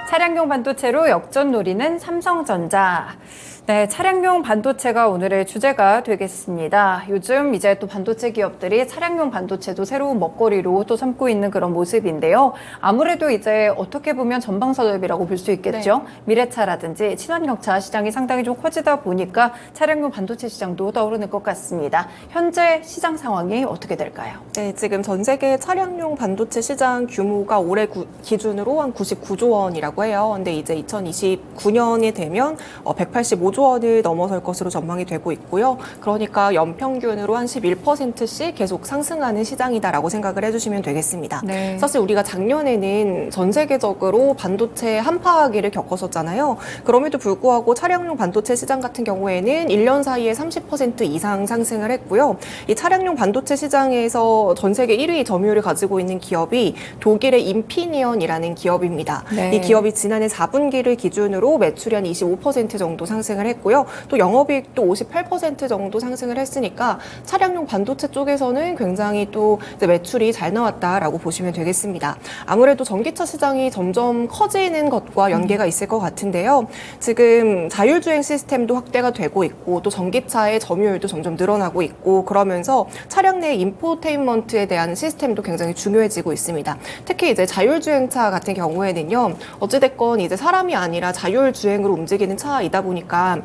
차량용 반도체로 역전 노리는 삼성전자. 네, 차량용 반도체가 오늘의 주제가 되겠습니다. 요즘 이제 또 반도체 기업들이 차량용 반도체도 새로운 먹거리로 또 삼고 있는 그런 모습인데요. 아무래도 이제 어떻게 보면 전방산업이라고 볼 수 있겠죠. 네. 미래차라든지 친환경차 시장이 상당히 좀 커지다 보니까 차량용 반도체 시장도 떠오르는 것 같습니다. 현재 시장 상황이 어떻게 될까요? 네, 지금 전 세계 차량용 반도체 시장 규모가 올해 기준으로 한 99조 원이라고 해요. 근데 이제 2029년이 되면 185조 원을 넘어설 것으로 전망이 되고 있고요. 그러니까 연평균으로 한 11%씩 계속 상승하는 시장이다라고 생각을 해주시면 되겠습니다. 네. 사실 우리가 작년에는 전 세계적으로 반도체 한파기를 겪었었잖아요. 그럼에도 불구하고 차량용 반도체 시장 같은 경우에는 1년 사이에 30% 이상 상승을 했고요. 이 차량용 반도체 시장에서 전 세계 1위 점유율을 가지고 있는 기업이 독일의 인피니언이라는 기업입니다. 네. 이 기업이 지난해 4분기를 기준으로 매출이 한 25% 정도 상승을 했고요. 또 영업이익도 58% 정도 상승을 했으니까 차량용 반도체 쪽에서는 굉장히 또 이제 매출이 잘 나왔다라고 보시면 되겠습니다. 아무래도 전기차 시장이 점점 커지는 것과 연계가 있을 것 같은데요. 지금 자율주행 시스템도 확대가 되고 있고 또 전기차의 점유율도 점점 늘어나고 있고 그러면서 차량 내 인포테인먼트에 대한 시스템도 굉장히 중요해지고 있습니다. 특히 이제 자율주행차 같은 경우에는요. 어찌됐건 이제 사람이 아니라 자율주행으로 움직이는 차이다 보니까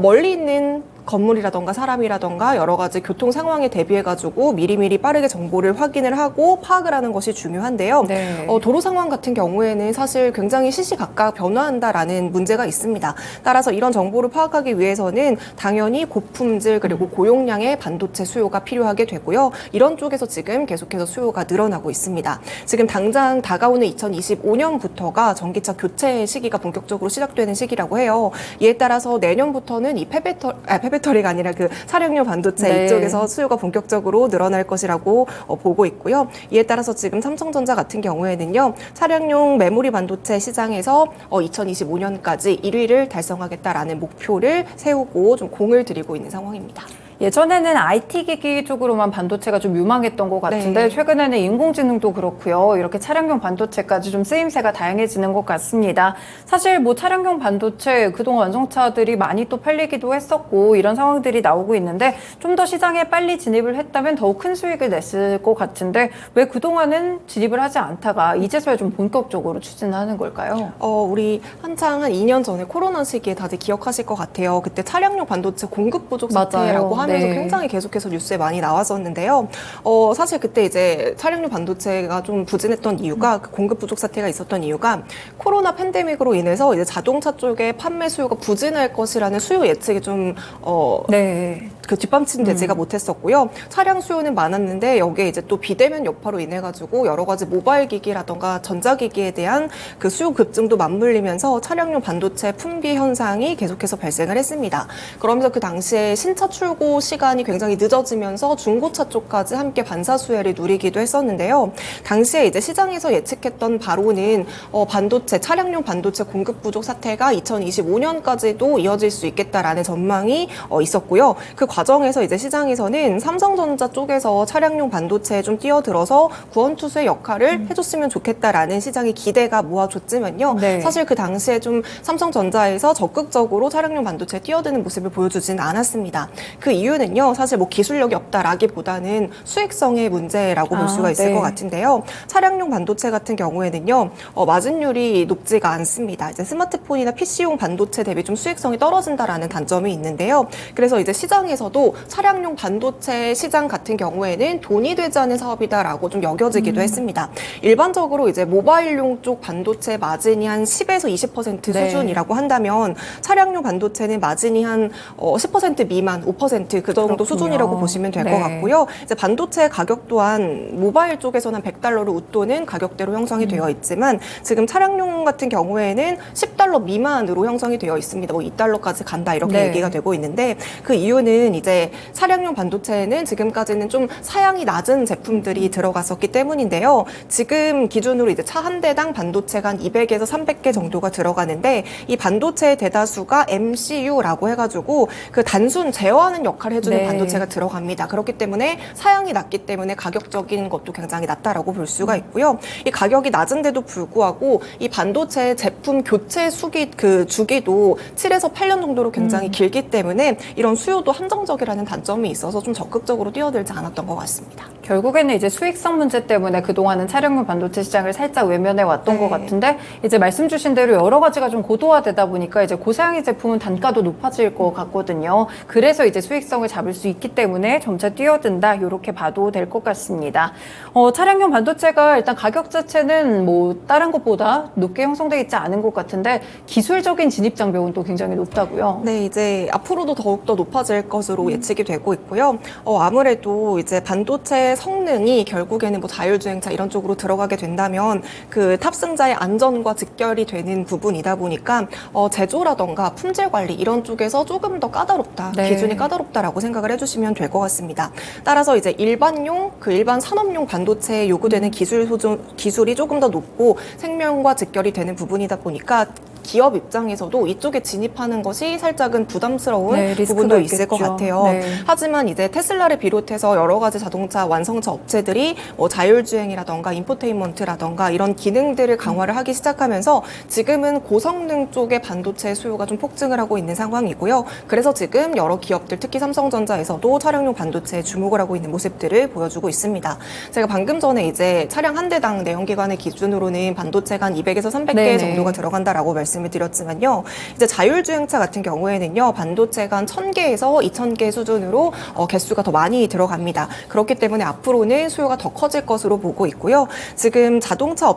멀리 있는 건물이라던가 사람이라던가 여러 가지 교통 상황에 대비해가지고 미리미리 빠르게 정보를 확인을 하고 파악을 하는 것이 중요한데요. 네. 도로 상황 같은 경우에는 사실 굉장히 시시각각 변화한다라는 문제가 있습니다. 따라서 이런 정보를 파악하기 위해서는 당연히 고품질 그리고 고용량의 반도체 수요가 필요하게 되고요. 이런 쪽에서 지금 계속해서 수요가 늘어나고 있습니다. 지금 당장 다가오는 2025년부터가 전기차 교체 시기가 본격적으로 시작되는 시기라고 해요. 이에 따라서 내년부터는 이 폐배터리가 아니라 그 차량용 반도체 네. 이쪽에서 수요가 본격적으로 늘어날 것이라고 보고 있고요. 이에 따라서 지금 삼성전자 같은 경우에는요. 차량용 메모리 반도체 시장에서 2025년까지 1위를 달성하겠다라는 목표를 세우고 좀 공을 들이고 있는 상황입니다. 예전에는 IT 기기 쪽으로만 반도체가 좀 유망했던 것 같은데 네. 최근에는 인공지능도 그렇고요. 이렇게 차량용 반도체까지 좀 쓰임새가 다양해지는 것 같습니다. 사실 뭐 차량용 반도체 그동안 완성차들이 많이 또 팔리기도 했었고 이런 상황들이 나오고 있는데 좀 더 시장에 빨리 진입을 했다면 더욱 큰 수익을 냈을 것 같은데 왜 그동안은 진입을 하지 않다가 이제서야 좀 본격적으로 추진하는 걸까요? 우리 한창 한 2년 전에 코로나 시기에 다들 기억하실 것 같아요. 그때 차량용 반도체 공급 부족 사태라고 하면서 네. 굉장히 계속해서 뉴스에 많이 나왔었는데요. 사실 그때 이제 차량용 반도체가 좀 부진했던 이유가 그 공급 부족 사태가 있었던 이유가 코로나 팬데믹으로 인해서 이제 자동차 쪽에 판매 수요가 부진할 것이라는 수요 예측이 좀 네. 그 뒷받침되지가 못했었고요. 차량 수요는 많았는데 여기에 이제 또 비대면 여파로 인해 가지고 여러 가지 모바일 기기라던가 전자기기에 대한 그 수요 급증도 맞물리면서 차량용 반도체 품귀 현상이 계속해서 발생을 했습니다. 그러면서 그 당시에 신차 출고 시간이 굉장히 늦어지면서 중고차 쪽까지 함께 반사수혜를 누리기도 했었는데요. 당시에 이제 시장에서 예측했던 바로는 반도체 차량용 반도체 공급 부족 사태가 2025년까지도 이어질 수 있겠다라는 전망이 있었고요. 그 과정에서 이제 시장에서는 삼성전자 쪽에서 차량용 반도체에 좀 뛰어들어서 구원투수의 역할을 해줬으면 좋겠다라는 시장의 기대가 모아졌지만요. 네. 사실 그 당시에 좀 삼성전자에서 적극적으로 차량용 반도체에 뛰어드는 모습을 보여주지는 않았습니다. 그 이유는요. 사실 뭐 기술력이 없다라기보다는 수익성의 문제라고 볼 수가 있을 네. 것 같은데요. 차량용 반도체 같은 경우에는요. 마진율이 높지가 않습니다. 이제 스마트폰이나 PC용 반도체 대비 좀 수익성이 떨어진다라는 단점이 있는데요. 그래서 이제 시장에서도 차량용 반도체 시장 같은 경우에는 돈이 되지 않은 사업이다라고 좀 여겨지기도 했습니다. 일반적으로 이제 모바일용 쪽 반도체 마진이 한 10에서 20% 네. 수준이라고 한다면 차량용 반도체는 마진이 한 10% 미만, 5%그 정도 그렇군요. 수준이라고 보시면 될 것 네. 같고요. 이제 반도체 가격 또한 모바일 쪽에서는 100달러를 웃도는 가격대로 형성이 되어 있지만 지금 차량용 같은 경우에는 10달러 미만으로 형성이 되어 있습니다. 뭐 2달러까지 간다 이렇게 네. 얘기가 되고 있는데 그 이유는 이제 차량용 반도체에는 지금까지는 좀 사양이 낮은 제품들이 들어갔었기 때문인데요. 지금 기준으로 이제 차 한 대당 반도체가 한 200에서 300개 정도가 들어가는데 이 반도체의 대다수가 MCU라고 해가지고 그 단순 제어하는 역할을 해주는 네. 반도체가 들어갑니다. 그렇기 때문에 사양이 낮기 때문에 가격적인 것도 굉장히 낮다라고 볼 수가 있고요. 이 가격이 낮은데도 불구하고 이 반도체 제품 교체 주기도 7에서 8년 정도로 굉장히 길기 때문에 이런 수요도 한정적이라는 단점이 있어서 좀 적극적으로 뛰어들지 않았던 것 같습니다. 결국에는 이제 수익성 문제 때문에 그동안은 차량용 반도체 시장을 살짝 외면해 왔던 네. 것 같은데 이제 말씀 주신 대로 여러 가지가 좀 고도화되다 보니까 이제 고사양의 제품은 단가도 높아질 것 같거든요. 그래서 이제 수익성을 잡을 수 있기 때문에 점차 뛰어든다 이렇게 봐도 될 것 같습니다. 차량용 반도체가 일단 가격 자체는 뭐 다른 것보다 높게 형성돼 있지 않은 것 같은데 기술적인 진입 장벽은 또 굉장히 높다고요. 네, 이제 앞으로도 더욱더 높아질 것으로 예측이 되고 있고요. 아무래도 이제 반도체 성능이 결국에는 뭐 자율주행차 이런 쪽으로 들어가게 된다면 그 탑승자의 안전과 직결이 되는 부분이다 보니까 제조라던가 품질 관리 이런 쪽에서 조금 더 까다롭다, 네. 기준이 까다롭다라고 생각을 해주시면 될 것 같습니다. 따라서 이제 일반 산업용 반도체에 요구되는 기술이 조금 더 높고 생명과 직결이 되는 부분이다 보니까 기업 입장에서도 이쪽에 진입하는 것이 살짝은 부담스러운 네, 부분도 리스크가 있을 것 있겠죠. 같아요. 네. 하지만 이제 테슬라를 비롯해서 여러 가지 자동차 완성차 업체들이 뭐 자율주행이라던가 인포테인먼트라던가 이런 기능들을 강화를 하기 시작하면서 지금은 고성능 쪽의 반도체 수요가 좀 폭증을 하고 있는 상황이고요. 그래서 지금 여러 기업들, 특히 삼성전자에서도 차량용 반도체에 주목을 하고 있는 모습들을 보여주고 있습니다. 제가 방금 전에 이제 차량 한 대당 내연기관의 기준으로는 반도체가 한 200에서 300개 네네. 정도가 들어간다라고 말씀을 드렸지만요. 이제 자율주행차 같은 경우에는요, 반도체가 한 1000개에서 2000개 수준으로 개수가 더 많이 들어갑니다. 그렇기 때문에 앞으로는 수요가 더 커질 것으로 보고 있고요. 지금 자동차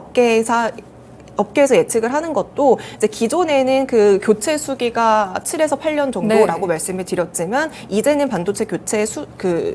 업계에서 예측을 하는 것도 이제 기존에는 그 교체 수기가 7에서 8년 정도라고 네. 말씀을 드렸지만 이제는 반도체 교체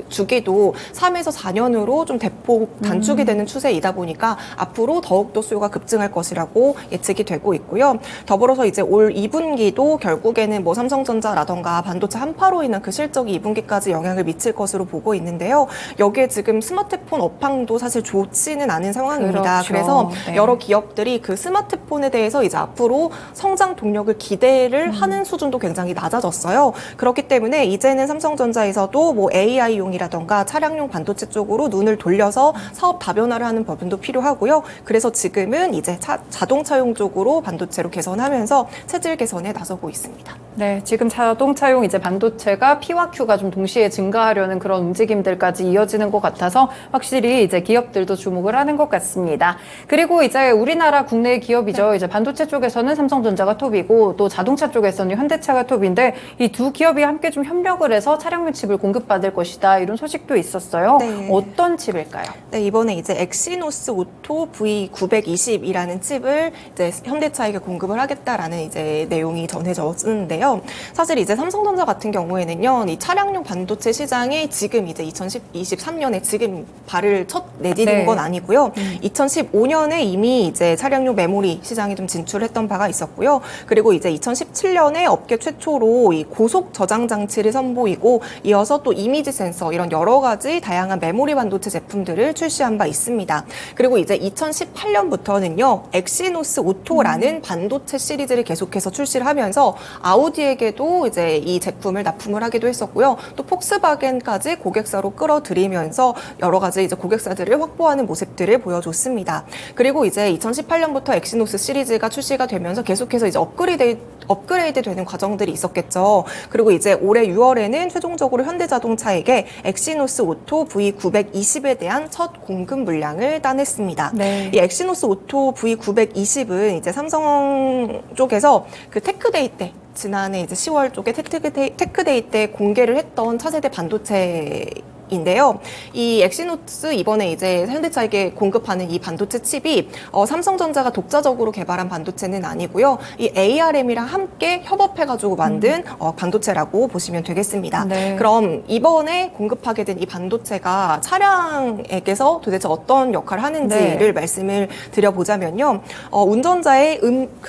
주기도 3에서 4년으로 좀 대폭 단축이 되는 추세이다 보니까 앞으로 더욱더 수요가 급증할 것이라고 예측이 되고 있고요. 더불어서 이제 올 2분기도 결국에는 뭐 삼성전자라던가 반도체 한파로 인한 그 실적이 2분기까지 영향을 미칠 것으로 보고 있는데요. 여기에 지금 스마트폰 업황도 사실 좋지는 않은 상황입니다. 그렇죠. 그래서 네. 여러 기업들이 그 스마트폰에 대해서 이제 앞으로 성장 동력을 기대를 하는 수준도 굉장히 낮아졌어요. 그렇기 때문에 이제는 삼성전자에서도 뭐 AI용이라던가 차량용 반도체 쪽으로 눈을 돌려서 사업 다변화를 하는 부분도 필요하고요. 그래서 지금은 이제 자동차용 쪽으로 반도체로 개선하면서 체질 개선에 나서고 있습니다. 네, 지금 자동차용 이제 반도체가 P와 Q가 좀 동시에 증가하려는 그런 움직임들까지 이어지는 것 같아서 확실히 이제 기업들도 주목을 하는 것 같습니다. 그리고 이제 우리나라 국내 기업이죠. 이제 반도체 쪽에서는 삼성전자가 톱이고 또 자동차 쪽에서는 현대차가 톱인데 이 두 기업이 함께 좀 협력을 해서 차량용 칩을 공급받을 것이다. 이런 소식도 있었어요. 네. 어떤 칩일까요? 네, 이번에 이제 엑시노스 오토 V920이라는 칩을 이제 현대차에게 공급을 하겠다라는 이제 내용이 전해졌는데요. 사실 이제 삼성전자 같은 경우에는요, 이 차량용 반도체 시장에 지금 이제 2023년에 지금 발을 첫 내디딘 네. 건 아니고요. 2015년에 이미 이제 차량용 메모리 시장에 좀 진출했던 바가 있었고요. 그리고 이제 2017년에 업계 최초로 이 고속 저장 장치를 선보이고 이어서 또 이미지 센서 이런 여러 가지 다양한 메모리 반도체 제품들을 출시한 바 있습니다. 그리고 이제 2018년부터는요, 엑시노스 오토라는 반도체 시리즈를 계속해서 출시를 하면서 아우디에게도 이제 이 제품을 납품을 하기도 했었고요. 또 폭스바겐까지 고객사로 끌어들이면서 여러 가지 이제 고객사들을 확보하는 모습들을 보여줬습니다. 그리고 이제 2018년부터 엑시노스 시리즈가 출시가 되면서 계속해서 이제 업그레이드 되는 과정들이 있었겠죠. 그리고 이제 올해 6월에는 최종적으로 현대자동차에게 엑시노스 오토 V920에 대한 첫 공급 물량을 따냈습니다. 네. 이 엑시노스 오토 V920은 이제 삼성 쪽에서 그 테크데이 때 지난해 이제 10월 쪽에 테크데이 때 공개를 했던 차세대 반도체 인데요. 이 엑시노스 이번에 이제 현대차에게 공급하는 이 반도체 칩이 삼성전자가 독자적으로 개발한 반도체는 아니고요. 이 ARM이랑 함께 협업해가지고 만든 반도체라고 보시면 되겠습니다. 네. 그럼 이번에 공급하게 된 이 반도체가 차량에게서 도대체 어떤 역할을 하는지를 네. 말씀을 드려보자면요. 운전자의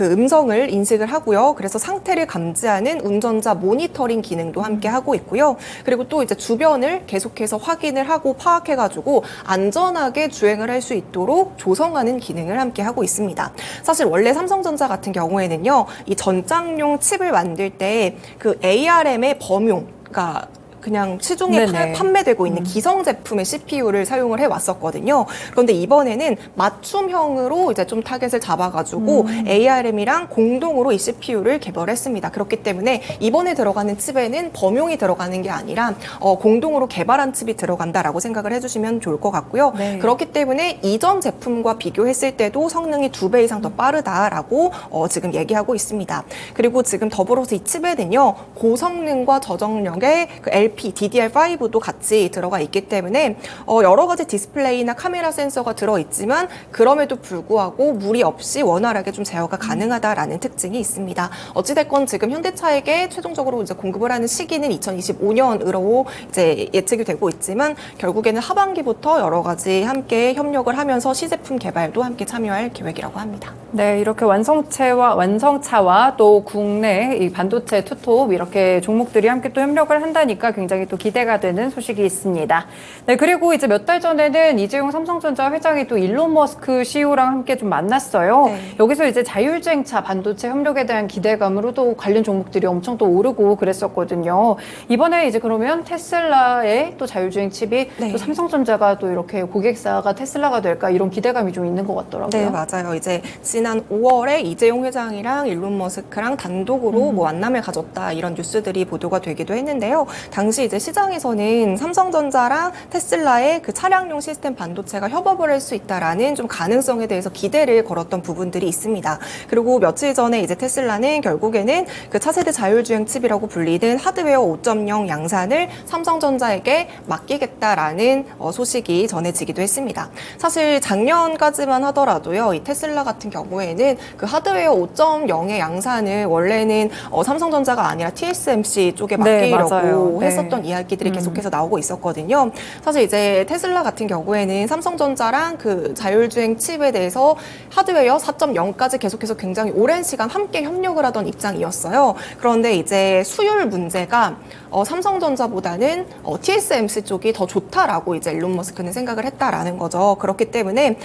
음성을 인식을 하고요. 그래서 상태를 감지하는 운전자 모니터링 기능도 함께 하고 있고요. 그리고 또 이제 주변을 계속해서 확인을 하고 파악해가지고 안전하게 주행을 할 수 있도록 조성하는 기능을 함께 하고 있습니다. 사실 원래 삼성전자 같은 경우에는요, 이 전장용 칩을 만들 때 그 ARM의 범용, 그러니까 그냥 시중에 네네. 판매되고 있는 기성 제품의 CPU를 사용을 해왔었거든요. 그런데 이번에는 맞춤형으로 이제 좀 타겟을 잡아가지고 ARM이랑 공동으로 이 CPU를 개발했습니다. 그렇기 때문에 이번에 들어가는 칩에는 범용이 들어가는 게 아니라 공동으로 개발한 칩이 들어간다라고 생각을 해주시면 좋을 것 같고요. 네. 그렇기 때문에 이전 제품과 비교했을 때도 성능이 2배 이상 더 빠르다라고 지금 얘기하고 있습니다. 그리고 지금 더불어서 이 칩에는요, 고성능과 저정력의 그 LP, DDR5도 같이 들어가 있기 때문에 여러 가지 디스플레이나 카메라 센서가 들어있지만 그럼에도 불구하고 무리 없이 원활하게 좀 제어가 가능하다라는 특징이 있습니다. 어찌됐건 지금 현대차에게 최종적으로 이제 공급을 하는 시기는 2025년으로 이제 예측이 되고 있지만 결국에는 하반기부터 여러 가지 함께 협력을 하면서 시제품 개발도 함께 참여할 계획이라고 합니다. 네, 이렇게 완성차와 또 국내 이 반도체 투톱 이렇게 종목들이 함께 또 협력을 한다니까 굉장히 또 기대가 되는 소식이 있습니다. 네, 그리고 이제 몇 달 전에는 이재용 삼성전자 회장이 또 일론 머스크 CEO랑 함께 좀 만났어요. 네. 여기서 이제 자율주행차 반도체 협력에 대한 기대감으로도 관련 종목들이 엄청 또 오르고 그랬었거든요. 이번에 이제 그러면 테슬라의 또 자율주행 칩이 네. 또 삼성전자가 또 이렇게 고객사가 테슬라가 될까 이런 기대감이 좀 있는 것 같더라고요. 네, 맞아요. 이제 지난 5월에 이재용 회장이랑 일론 머스크랑 단독으로 뭐 만남을 가졌다 이런 뉴스들이 보도가 되기도 했는데요. 당시 이제 시장에서는 삼성전자랑 테슬라의 그 차량용 시스템 반도체가 협업을 할 수 있다라는 좀 가능성에 대해서 기대를 걸었던 부분들이 있습니다. 그리고 며칠 전에 이제 테슬라는 결국에는 그 차세대 자율주행 칩이라고 불리는 하드웨어 5.0 양산을 삼성전자에게 맡기겠다라는 소식이 전해지기도 했습니다. 사실 작년까지만 하더라도요, 이 테슬라 같은 경우에는 그 하드웨어 5.0의 양산을 원래는 삼성전자가 아니라 TSMC 쪽에 네, 맡기려고 맞아요. 네. 했었던 이야기들이 계속해서 나오고 있었거든요. 사실 이제 테슬라 같은 경우에는 삼성전자랑 그 자율주행 칩에 대해서 하드웨어 4.0까지 계속해서 굉장히 오랜 시간 함께 협력을 하던 입장이었어요. 그런데 이제 수율 문제가 삼성전자보다는 TSMC 쪽이 더 좋다라고 이제 일론 머스크는 생각을 했다라는 거죠. 그렇기 때문에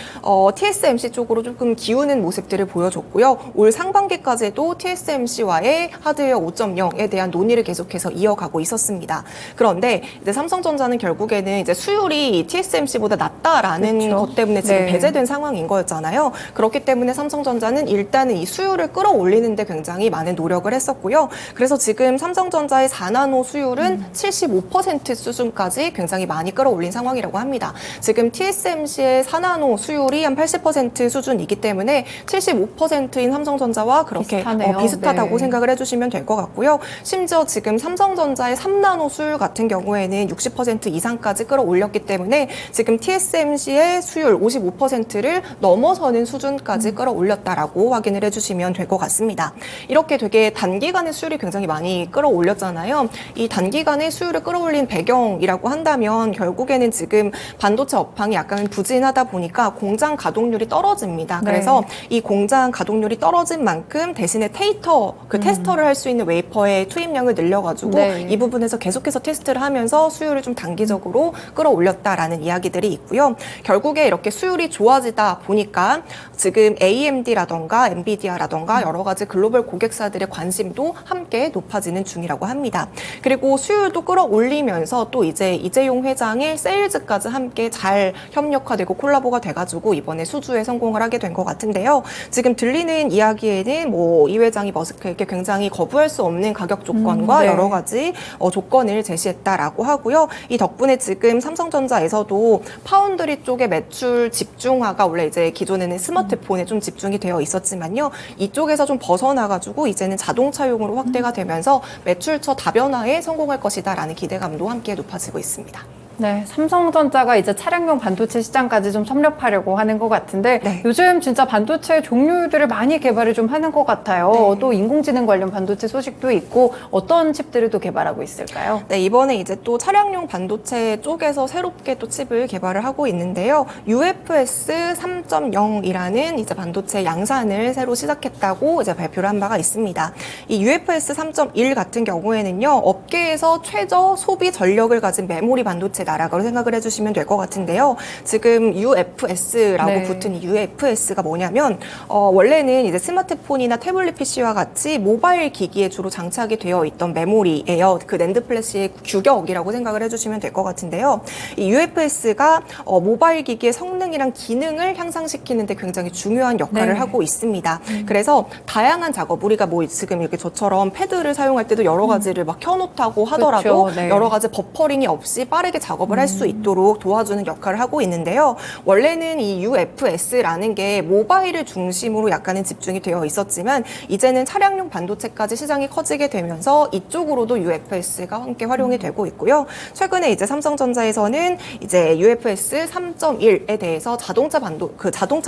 TSMC 쪽으로 조금 기우는 모습들을 보여줬고요. 올 상반기까지도 TSMC와의 하드웨어 5.0에 대한 논의를 계속해서 이어가고 있었습니다. 그런데 이제 삼성전자는 결국에는 이제 수율이 TSMC보다 낮다라는 그렇죠. 것 때문에 지금 네. 배제된 상황인 거였잖아요. 그렇기 때문에 삼성전자는 일단은 이 수율을 끌어올리는데 굉장히 많은 노력을 했었고요. 그래서 지금 삼성전자의 4나노 수율은 75% 수준까지 굉장히 많이 끌어올린 상황이라고 합니다. 지금 TSMC의 4나노 수율이 한 80% 수준이기 때문에 75%인 삼성전자와 그렇게 비슷하네요. 비슷하다고 네. 생각을 해주시면 될 것 같고요. 심지어 지금 삼성전자의 3나노 수율 같은 경우에는 60% 이상까지 끌어올렸기 때문에 지금 TSMC의 수율 55%를 넘어서는 수준까지 끌어올렸다라고 확인을 해주시면 될 것 같습니다. 이렇게 되게 단기간에 수율이 굉장히 많이 끌어올렸잖아요. 이 단기간에 수율을 끌어올린 배경이라고 한다면 결국에는 지금 반도체 업황이 약간 부진하다 보니까 공장 가동률이 떨어집니다. 네. 그래서 이 공장 가동률이 떨어진 만큼 대신에 테스터를 할 수 있는 웨이퍼의 투입량을 늘려가지고 네. 이 부분에서 계속해서 테스트를 하면서 수율을 좀 단기적으로 끌어올렸다라는 이야기들이 있고요. 결국에 이렇게 수율이 좋아지다 보니까 지금 AMD라던가 엔비디아라던가 여러 가지 글로벌 고객사들의 관심도 함께 높아지는 중이라고 합니다. 그리고 수율도 끌어올리면서 또 이제 이재용 회장의 세일즈까지 함께 잘 협력화되고 콜라보가 돼가지고 이번에 수주에 성공을 하게 된 것 같은데요. 지금 들리는 이야기에는 뭐 이 회장이 머스크에게 굉장히 거부할 수 없는 가격 조건과 네. 여러 가지 조건을 제시했다라고 하고요. 이 덕분에 지금 삼성전자에서도 파운드리 쪽의 매출 집중화가 원래 이제 기존에는 스마트폰에 좀 집중이 되어 있었지만요. 이쪽에서 좀 벗어나가지고 이제는 자동차용으로 확대가 되면서 매출처 다변화에 성공할 것이다라는 기대감도 함께 높아지고 있습니다. 네, 삼성전자가 이제 차량용 반도체 시장까지 좀 섭렵하려고 하는 것 같은데 네. 요즘 진짜 반도체 종류들을 많이 개발을 좀 하는 것 같아요. 네. 또 인공지능 관련 반도체 소식도 있고 어떤 칩들을 또 개발하고 있을까요? 네, 이번에 이제 또 차량용 반도체 쪽에서 새롭게 또 칩을 개발을 하고 있는데요. UFS 3.0이라는 이제 반도체 양산을 새로 시작했다고 이제 발표를 한 바가 있습니다. 이 UFS 3.1 같은 경우에는요, 업계에서 최저 소비 전력을 가진 메모리 반도체다라고 생각을 해주시면 될 것 같은데요. 지금 UFS라고 네. 붙은 이 UFS가 뭐냐면, 원래는 이제 스마트폰이나 태블릿 PC와 같이 모바일 기기에 주로 장착이 되어 있던 메모리예요. 그 낸드 플래시의 규격이라고 생각을 해주시면 될 것 같은데요. 이 UFS가 모바일 기기의 성능이랑 기능을 향상시키는데 굉장히 중요한 역할을 네. 하고 있습니다. 그래서 다양한 작업, 우리가 뭐 지금 이렇게 저처럼 패드를 사용할 때도 여러 가지를 막 켜놓다고 하더라도 그렇죠. 네. 여러 가지 버퍼링이 없이 빠르게 작업을 할 수 있도록 도와주는 역할을 하고 있는데요. 원래는 이 UFS라는 게 모바일을 중심으로 약간은 집중이 되어 있었지만 이제는 차량용 반도체까지 시장이 커지게 되면서 이쪽으로도 UFS가 함께 활용이 되고 있고요. 최근에 이제 삼성전자에서는 이제 UFS 3.1에 대해서 자동차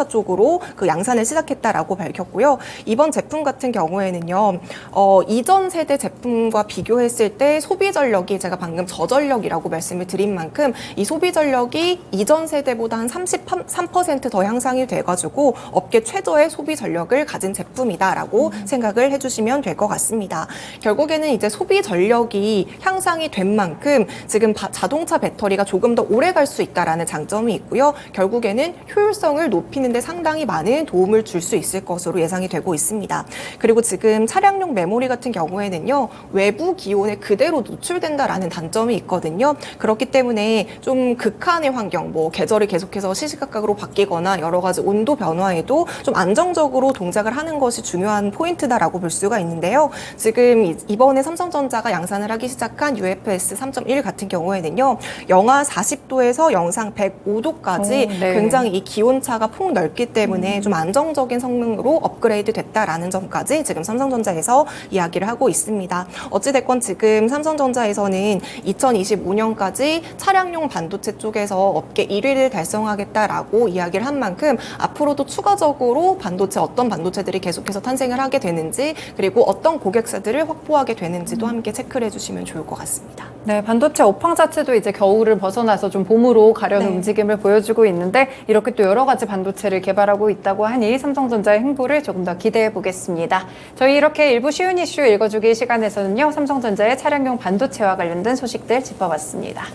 쪽으로 그 양산을 시작했다라고 밝혔고요. 이번 제품 같은 경우에는요, 이전 세대 제품과 비교했을 때 소비 전력이 제가 방금 저전력이라고 말씀을 드린 만큼 이 소비 전력이 이전 세대보다 한 33% 더 향상이 돼가지고 업계 최저의 소비 전력을 가진 제품이다라고 생각을 해주시면 될 것 같습니다. 결국에는 이제 소비 전력이 향상이 된 만큼 지금 자동차 배터리가 조금 더 오래 갈 수 있다라는 장점이 있고요. 결국에는 효율성을 높이는 데 상당히 많은 도움을 줄 수 있을 것으로 예상이 되고 있습니다. 그리고 지금 차량용 메모리 같은 경우에는요, 외부 기온에 그대로 노출된다라는 단점이 있거든요. 그렇기 때문에 좀 극한의 환경, 뭐 계절이 계속해서 시시각각으로 바뀌거나 여러 가지 온도 변화에도 좀 안정적으로 동작을 하는 것이 중요한 포인트다라고 볼 수가 있는데요. 지금 이번에 삼성전자가 양산을 하기 시작한 UFS 3.1 같은 경우에는요, 영하 40도에서 영상 105도까지 네. 굉장히 이 기온차가 폭넓기 때문에 좀 안정적인 성능으로 업그레이드 됐다라는 점까지 지금 삼성전자에서 이야기를 하고 있습니다. 어찌됐건 지금 삼성전자에서는 2025년까지 차량용 반도체 쪽에서 업계 1위를 달성하겠다라고 이야기를 한 만큼 앞으로도 추가적으로 어떤 반도체들이 계속해서 탄생을 하게 되는지, 그리고 어떤 고객사들을 확보하게 되는지도 함께 체크를 해주시면 좋을 것 같습니다. 네, 반도체 업황 자체도 이제 겨울을 벗어나서 좀 봄으로 가려는 네. 움직임을 보여주고 있는데 이렇게 또 여러 가지 반도체를 개발하고 있다고 하니 삼성전자의 행보를 조금 더 기대해 보겠습니다. 저희 이렇게 일부 쉬운 이슈 읽어주기 시간에서는요, 삼성전자의 차량용 반도체와 관련된 소식들 짚어봤습니다.